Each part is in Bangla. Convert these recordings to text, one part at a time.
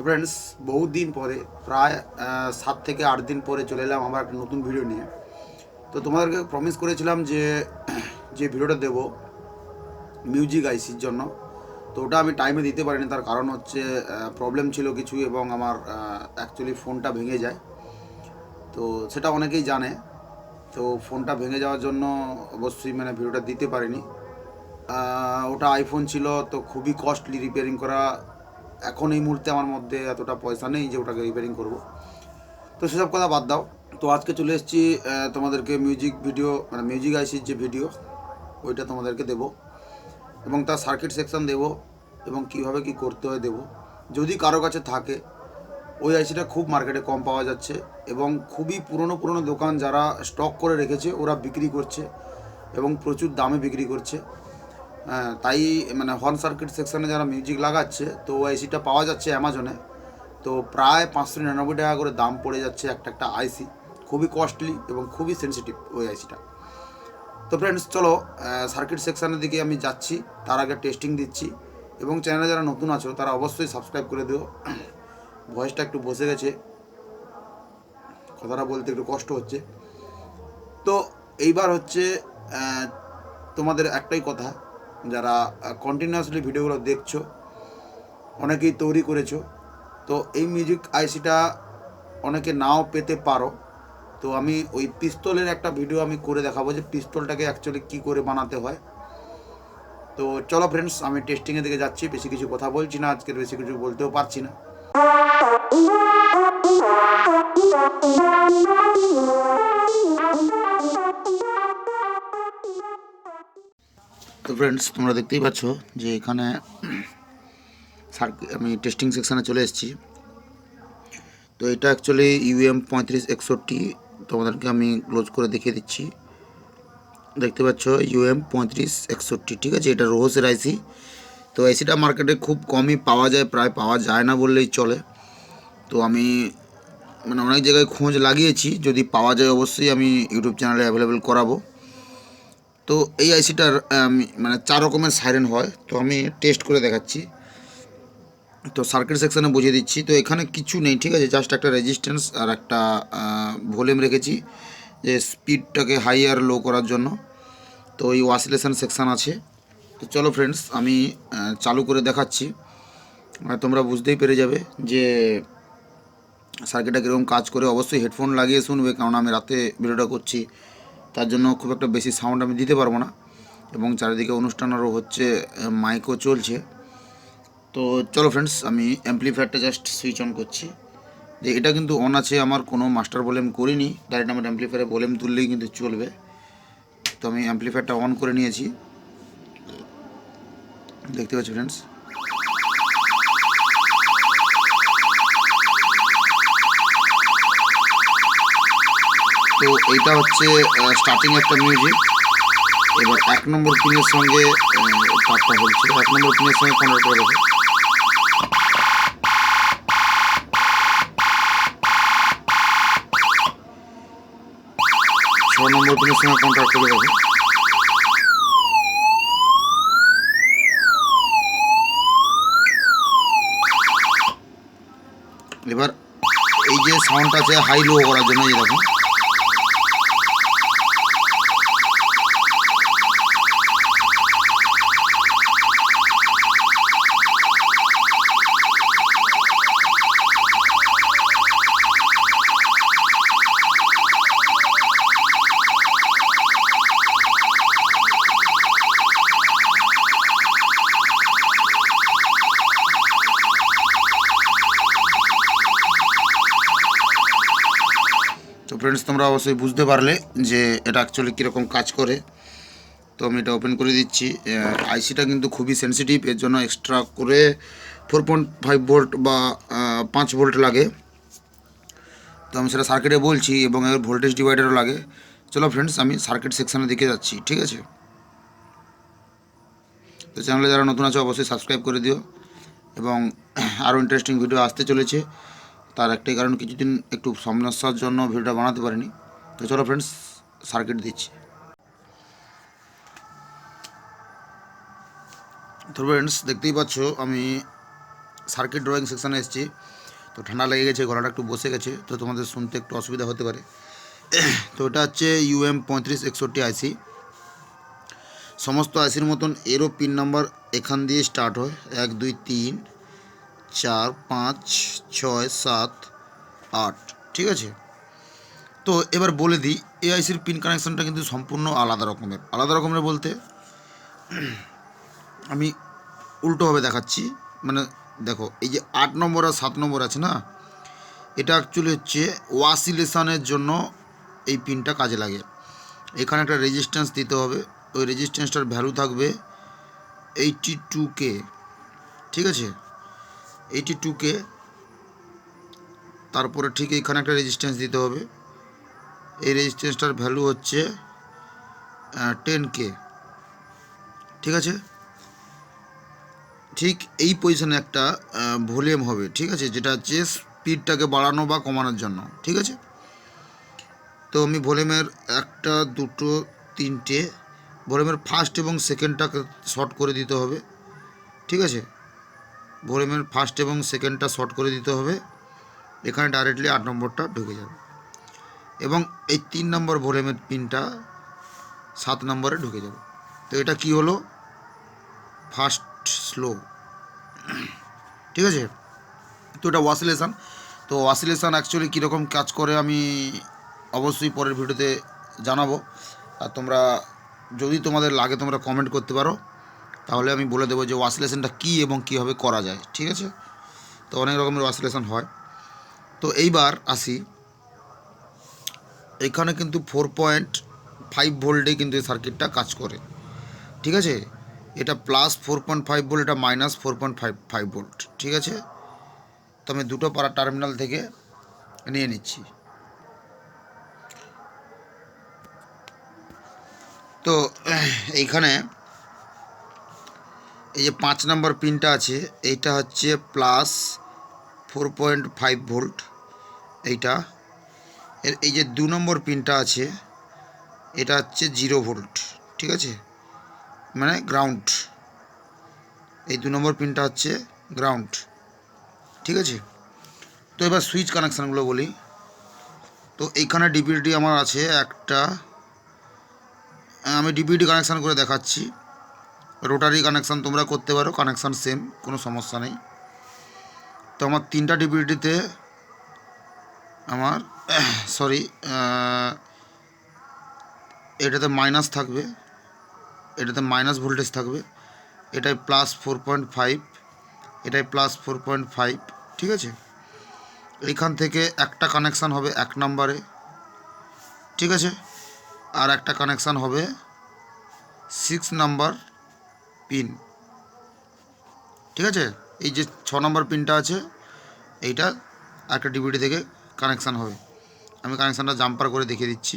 তো ফ্রেন্ডস, বহুত দিন পরে প্রায় 7 থেকে 8 দিন পরে চলে এলাম আমার একটা নতুন ভিডিও নিয়ে। তো তোমাদেরকে প্রমিস করেছিলাম যে যে ভিডিওটা দেব মিউজিক আইসির জন্য, তো ওটা আমি টাইমে দিতে পারিনি। তার কারণ হচ্ছে প্রবলেম ছিল কিছু, এবং আমার অ্যাকচুয়ালি ফোনটা ভেঙে যায়। তো সেটা অনেকেই জানে। তো ফোনটা ভেঙে যাওয়ার জন্য অবশ্যই ভিডিওটা দিতে পারিনি। ওটা আইফোন ছিল, তো খুবই কস্টলি রিপেয়ারিং করা। এখন এই মুহূর্তে আমার মধ্যে এতটা পয়সা নেই যে ওটাকে রিপেয়ারিং করব। তো সেসব কথা বাদ দাও। তো আজকে চলে এসেছি তোমাদেরকে মিউজিক ভিডিও মিউজিক আইসির যে ভিডিও ওইটা তোমাদেরকে দেবো, এবং তার সার্কিট সেকশন দেবো, এবং কিভাবে কি করতে হয় দেবো। যদি কারো কাছে থাকে, ওই আইসিটা খুব মার্কেটে কম পাওয়া যাচ্ছে, এবং খুবই পুরনো পুরনো দোকান যারা স্টক করে রেখেছে ওরা বিক্রি করছে, এবং প্রচুর দামে বিক্রি করছে। তাই হর্ন সার্কিট সেকশানে যারা মিউজিক লাগাচ্ছে, তো ওই আইসিটা পাওয়া যাচ্ছে অ্যামাজনে। তো প্রায় 599 টাকা করে দাম পড়ে যাচ্ছে একটা আইসি। খুবই কস্টলি এবং খুবই সেন্সিটিভ ওই আইসিটা। তো ফ্রেন্ডস, চলো সার্কিট সেকশানের দিকে আমি যাচ্ছি। তার আগে টেস্টিং দিচ্ছি, এবং চ্যানেলে যারা নতুন আছো তারা অবশ্যই সাবস্ক্রাইব করে দিও। ভয়েসটা একটু বসে গেছে, কথাটা বলতে একটু কষ্ট হচ্ছে। তো এইবার হচ্ছে তোমাদের একটাই কথা, যারা কন্টিনিউয়াসলি ভিডিওগুলো দেখছো, অনেকেই তৈরি করেছো, তো এই মিউজিক আইসিটা অনেকে নাও পেতে পারো। তো আমি ওই পিস্তলের একটা ভিডিও আমি করে দেখাবো যে পিস্তলটাকে অ্যাকচুয়ালি কী করে বানাতে হয়। তো চলো ফ্রেন্ডস, আমি টেস্টিংয়ের দিকে যাচ্ছি। বেশি কিছু কথা বলছি না, আজকের বেশি কিছু বলতেও পারছি না। তো ফ্রেন্ডস, তোমরা দেখতেই পাচ্ছ যে এখানে আমি টেস্টিং সেকশানে চলে এসেছি। তো এটা অ্যাকচুয়ালি UM3561। তোমাদেরকে আমি ক্লোজ করে দেখিয়ে দিচ্ছি। দেখতে পাচ্ছ UM3561, ঠিক আছে। এটা রোহসের আইসি। তো আইসিটা মার্কেটে খুব কমই পাওয়া যায়, প্রায় পাওয়া যায় না বললেই চলে। তো আমি অনেক জায়গায় খোঁজ লাগিয়েছি, যদি পাওয়া যায় অবশ্যই আমি ইউটিউব চ্যানেলে অ্যাভেলেবেল করাবো। তো এই আইসিটার আমি 4 রকমের সাইরেন হয়, তো আমি টেস্ট করে দেখাচ্ছি। তো সার্কিট সেকশানে বুঝিয়ে দিচ্ছি। তো এখানে কিছু নেই, ঠিক আছে, জাস্ট একটা রেজিস্ট্যান্স আর একটা ভলিউম রেখেছি যে স্পিডটাকে হাই আর লো করার জন্য। তো এই অসিলেশন সেকশান আছে। তো চলো ফ্রেন্ডস, আমি চালু করে দেখাচ্ছি। তোমরা বুঝতেই পেরে যাবে যে সার্কিটটা কীরকম কাজ করে। অবশ্যই হেডফোন লাগিয়ে শুনবে, কারণ আমি রাতে ভিডিওটা করছি, তার জন্য খুব একটা বেশি সাউন্ড আমি দিতে পারবো না। এবং চারিদিকে অনুষ্ঠান আরও হচ্ছে, মাইকও চলছে। তো চলো ফ্রেন্ডস, আমি অ্যাম্পলিফায়ারটা জাস্ট সুইচ অন করছি। যে এটা কিন্তু অন আছে, আমার কোনো মাস্টার ভলিউম করিনি, ডাইরেক্ট আমার অ্যাম্পলিফায়ারে ভলিউম তুললেই কিন্তু চলবে। তো আমি অ্যাম্পলিফায়ারটা অন করে নিয়েছি, দেখতে পাচ্ছি ফ্রেন্ডস। তো এইটা হচ্ছে স্টার্টিং একটা মিউজিক। এবার 1 নম্বর পিনের সঙ্গে তারটা বলছে, 1 নম্বর পিনের সঙ্গে কন্ট্যাক্ট করে দেবো। ছ নম্বর পিনের সঙ্গে কন্ট্যাক্ট করে দেবো। এবার এই যে সাউন্ডটা আছে হাই লো করার জন্য, এই দেখুন। তো ফ্রেন্ডস, তোমরা অবশ্যই বুঝতে পারলে যে এটা অ্যাকচুয়ালি কীরকম কাজ করে। তো আমি এটা ওপেন করে দিচ্ছি। আইসিটা কিন্তু খুবই সেন্সিটিভ, এর জন্য এক্সট্রা করে 4.5 ভোল্ট বা 5 ভোল্ট লাগে। তো আমি সেটা সার্কিটে বলছি, এবং এর ভোল্টেজ ডিভাইডারও লাগে। চলো ফ্রেন্ডস, আমি সার্কিট সেকশানের দিকে যাচ্ছি, ঠিক আছে। তো চ্যানেলে যারা নতুন আছে অবশ্যই সাবস্ক্রাইব করে দিও, এবং আরও ইন্টারেস্টিং ভিডিও আসতে চলেছে। তার একটাই কারণ, কিছুদিন একটু সমস্যার জন্য ভিডিওটা বানাতে পারিনি। তো চলো ফ্রেন্ডস, সার্কিট দিচ্ছি। তো ফ্রেন্ডস, দেখতেই পাচ্ছ আমি সার্কিট ড্রয়িং সেকশানে এসেছি। তো ঠান্ডা লেগে গেছে, গলাটা একটু বসে গেছে, তো তোমাদের শুনতে একটু অসুবিধা হতে পারে। তো এটা হচ্ছে UM3561 আইসি। সমস্ত আইসির মতন এরও পিন নাম্বার এখান দিয়ে স্টার্ট হয়, 1 2 3 4 5 6 7 8, ঠিক আছে। তো এবার বলে দিই, এই আইসির পিন কানেকশানটা কিন্তু সম্পূর্ণ আলাদা রকমের। আলাদা রকমের বলতে আমি উল্টোভাবে দেখাচ্ছি। মানে দেখো, এই যে 8 নম্বর আর 7 নম্বর আছে না, এটা অ্যাকচুয়ালি হচ্ছে ওয়াসিলেশনের জন্য এই পিনটা কাজে লাগে। এখানে একটা রেজিস্ট্যান্স দিতে হবে, ওই রেজিস্ট্যান্সটার ভ্যালু থাকবে 82K, ঠিক আছে, 82K। তারপরে ঠিক এখানে একটা রেজিস্ট্যান্স দিতে হবে, এই রেজিস্ট্যান্সটার ভ্যালু হচ্ছে 10K, ঠিক আছে। ঠিক এই পজিশনে একটা ভলিউম হবে, ঠিক আছে, যেটা হচ্ছে স্পিডটাকে বাড়ানো বা কমানোর জন্য, ঠিক আছে। তো আমি ভলিউমের 1 2 3টে ভলিউমের ফার্স্ট এবং সেকেন্ডটাকে শর্ট করে দিতে হবে, ঠিক আছে। ভলিউমের ফার্স্ট এবং সেকেন্ডটা শর্ট করে দিতে হবে, এখানে ডাইরেক্টলি 8 নম্বরটা ঢুকে যাবে, এবং এই 3 নম্বর ভলিউমের পিনটা 7 নম্বরে ঢুকে যাবে। তো এটা কি হলো, ফার্স্ট স্লো, ঠিক আছে। তো এটা ওয়াসিলেশন। তো ওয়াসিলেশন অ্যাকচুয়ালি কীরকম কাজ করে আমি অবশ্যই পরের ভিডিওতে জানাবো। আর তোমরা যদি তোমাদের লাগে তোমরা কমেন্ট করতে পারো, তাহলে আমি বলে দেবো যে ওয়াসিলেশনটা কী এবং কীভাবে করা যায়, ঠিক আছে। তো অনেক রকমের ওয়াসিলেশন হয়। তো এইবার আসি, এখানে কিন্তু 4.5 ভোল্টে কিন্তু এই সার্কিটটা কাজ করে, ঠিক আছে। এটা প্লাস 4.5 ভোল্ট, এটা মাইনাস 4.5 ভোল্ট, ঠিক আছে। তো আমি দুটো পাড়া টার্মিনাল থেকে নিয়ে নিচ্ছি। তো এইখানে এই যে 5 নম্বর পিনটা আছে, এইটা হচ্ছে প্লাস 4.5 ভোল্ট এইটা। এই যে 2 নম্বর পিনটা আছে, এটা হচ্ছে 0 ভোল্ট, ঠিক আছে, মানে গ্রাউন্ড। এই 2 নম্বর পিনটা হচ্ছে গ্রাউন্ড, ঠিক আছে। তো এবার সুইচ কানেকশানগুলো বলি। তো এইখানে ডিপিডি আমার আছে একটা, আমি ডিপিডি কানেকশান করে দেখাচ্ছি। রোটারি কানেকশান তোমরা করতে পারো, কানেকশান সেম, কোনো সমস্যা নেই। তো আমার 3টা ডিপিডিতে আমার সরি, এটাতে মাইনাস থাকবে, এটাতে মাইনাস ভোল্টেজ থাকবে, এটাই প্লাস 4.5, এটাই প্লাস 4.5, ঠিক আছে। এইখান থেকে একটা কানেকশান হবে 1 নম্বরে, ঠিক আছে, আর একটা কানেকশান হবে 6 নাম্বার পিন, ঠিক আছে। এই যে 6 নম্বর পিনটা আছে, এইটা একটা ডিভিডি থেকে কানেকশান হবে। আমি কানেকশানটা জাম্পার করে দেখিয়ে দিচ্ছি,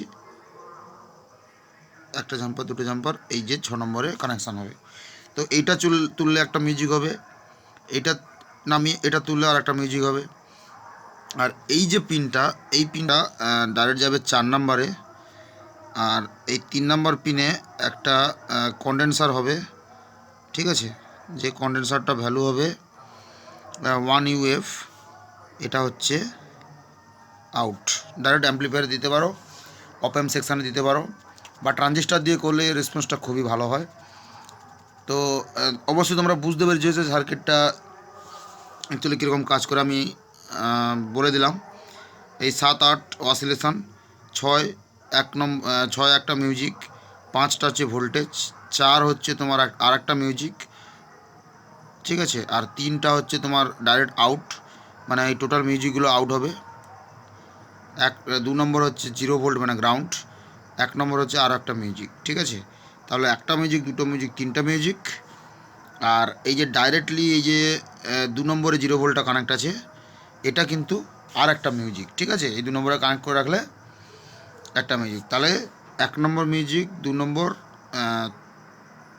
একটা জাম্পার, দুটো জাম্পার, এই যে 6 নম্বরে কানেকশান হবে। তো এইটা তুললে একটা মিউজিক হবে, এইটা নামিয়ে এটা তুললে আর একটা মিউজিক হবে। আর এই যে পিনটা, এই পিনটা ডাইরেক্ট যাবে 4 নম্বরে, আর এই 3 নম্বর পিনে একটা কন্ডেন্সার হবে, ঠিক আছে, যে কন্ডেন্সারটা ভ্যালু হবে 1 UF, এটা হচ্ছে আউট। ডাইরেক্ট অ্যাম্পলিফায়ার দিতে পারো, অপ অ্যাম্প সেকশানে দিতে পারো, বা ট্রানজিস্টার দিয়ে করলে রেসপন্সটা খুবই ভালো হয়। তো অবশ্যই তোমরা বুঝতে পেরেছো যে সার্কিটটা অ্যাকচুয়ালি কীরকম কাজ করে আমি বলে দিলাম। এই 7 8 অসিলেশন, 6 6 একটা মিউজিক, 5টা হচ্ছে ভোল্টেজ, 4 হচ্ছে তোমার আর একটা মিউজিক, ঠিক আছে, আর 3টা হচ্ছে তোমার ডাইরেক্ট আউট, মানে এই টোটাল মিউজিকগুলো আউট হবে। 2 নম্বর হচ্ছে 0 ভোল্ট মানে গ্রাউন্ড, 1 নম্বর হচ্ছে আর একটা মিউজিক, ঠিক আছে। তাহলে একটা মিউজিক, দুটো মিউজিক, 3টা মিউজিক। আর এই যে ডাইরেক্টলি এই যে 2 নম্বরে 0 ভোল্টটা কানেক্ট আছে, এটা কিন্তু আর একটা মিউজিক, ঠিক আছে। এই 2 নম্বরে কানেক্ট করে রাখলে একটা মিউজিক, তাহলে 1 নম্বর মিউজিক, 2 নম্বর,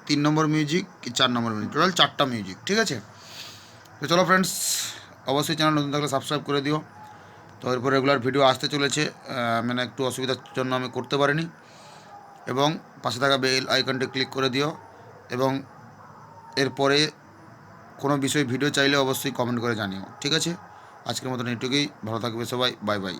3 নম্বর মিউজিক, 4 নম্বর মিউজিক, টোটাল 4টা মিউজিক, ঠিক আছে। তো চলো ফ্রেন্ডস, অবশ্যই চ্যানেল নতুন থাকলে সাবস্ক্রাইব করে দিও। তো এরপর রেগুলার ভিডিও আসতে চলেছে, মানে একটু অসুবিধার জন্য আমি করতে পারিনি। এবং পাশে থাকা বেল আইকনটি ক্লিক করে দিও, এবং এরপরে কোনো বিষয়ে ভিডিও চাইলে অবশ্যই কমেন্ট করে জানিও, ঠিক আছে? আজকের মতন এটুকুই, ভালো থাকবে সবাই, বাই বাই।